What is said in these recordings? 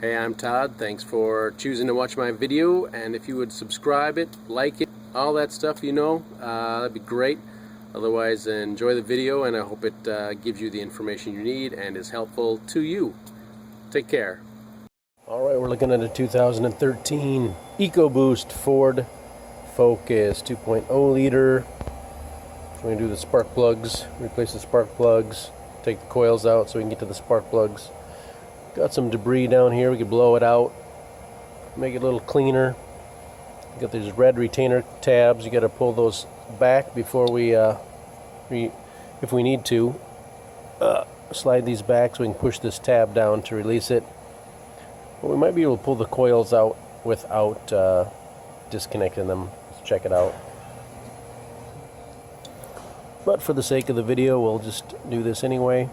Hey, I'm Todd. Thanks for choosing to watch my video, and if you would subscribe it, like it, all that stuff, that'd be great. Otherwise, enjoy the video, and I hope it gives you the information you need and is helpful to you. Take care. Alright, we're looking at a 2013 EcoBoost Ford Focus 2.0 liter. So we're going to do the spark plugs, replace the spark plugs, take the coils out so we can get to the spark plugs. Got some debris down here, we could blow it out, make it a little cleaner. Got these red retainer tabs, you got to pull those back before we, if we need to, slide these back so we can push this tab down to release it. But we might be able to pull the coils out without disconnecting them. Let's check it out. But for the sake of the video, we'll just do this anyway.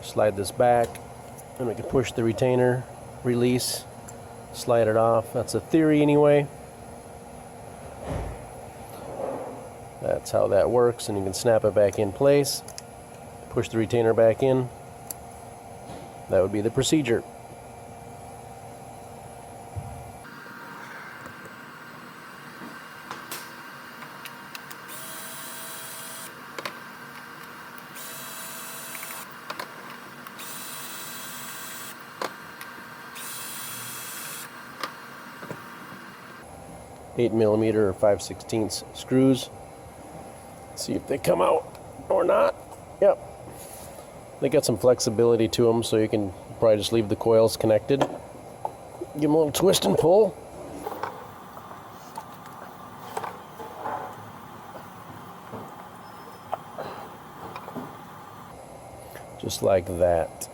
Slide this back, and we can push the retainer, release, slide it off. That's a theory anyway. That's how that works, and you can snap it back in place, push the retainer back in. That would be the procedure. Eight millimeter or 5/16 screws. See if they come out or not. Yep. They got some flexibility to them, so you can probably just leave the coils connected. Give them a little twist and pull. Just like that.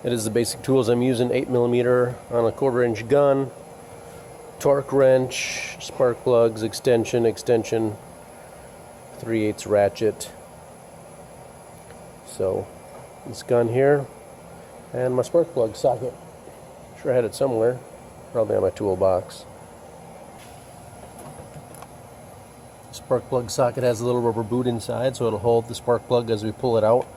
It is the basic tools I'm using. 8 millimeter on a 1/4 inch gun. Torque wrench, spark plugs, extension, 3/8 ratchet. So this gun here, and my spark plug socket. Sure I had it somewhere, probably on my toolbox. Spark plug socket has a little rubber boot inside, so it'll hold the spark plug as we pull it out.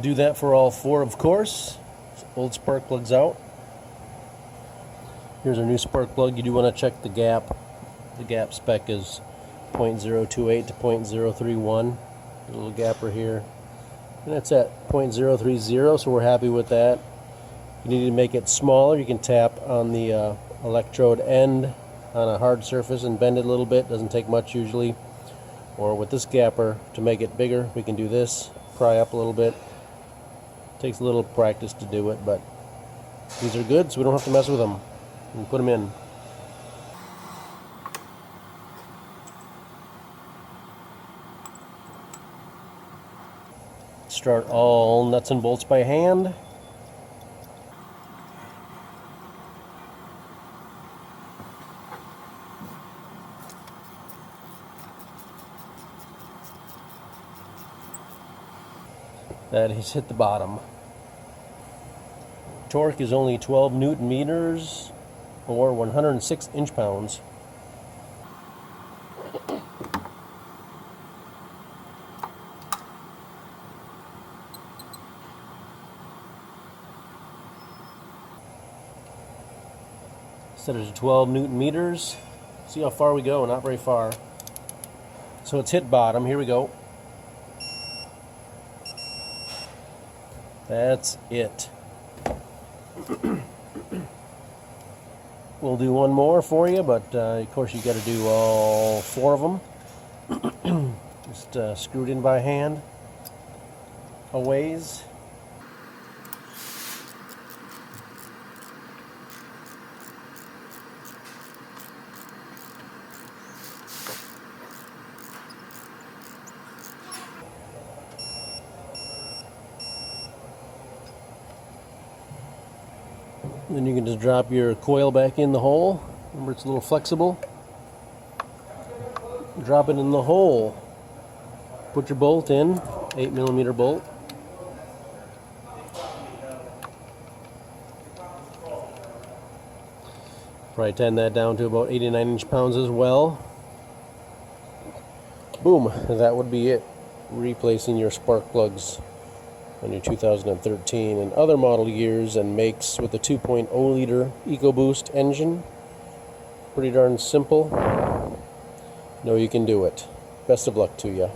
Do that for all four, of course. Old spark plugs out. Here's our new spark plug. You do want to check the gap. The gap spec is 0.028 to 0.031. A little gapper here. And it's at 0.030, so we're happy with that. If you need to make it smaller, you can tap on the electrode end on a hard surface and bend it a little bit. Doesn't take much usually. Or with this gapper, to make it bigger, we can do this. Pry up a little bit. Takes a little practice to do it, but these are good, so we don't have to mess with them. We can put them in. Start all nuts and bolts by hand. That has hit the bottom. Torque is only 12 Newton meters or 106 inch-pounds. Set it to 12 Newton meters. See how far we go, not very far. So it's hit bottom, here we go. That's it. We'll do one more for you, but of course you got to do all four of them. Just screw it in by hand a ways. Then you can just drop your coil back in the hole. Remember, it's a little flexible. Drop it in the hole. Put your bolt in, 8mm bolt. Probably tighten that down to about 89 inch-pounds as well. Boom, that would be it. Replacing your spark plugs on your 2013 and other model years and makes with the 2.0 liter EcoBoost engine. Pretty darn simple. Know you can do it. Best of luck to you.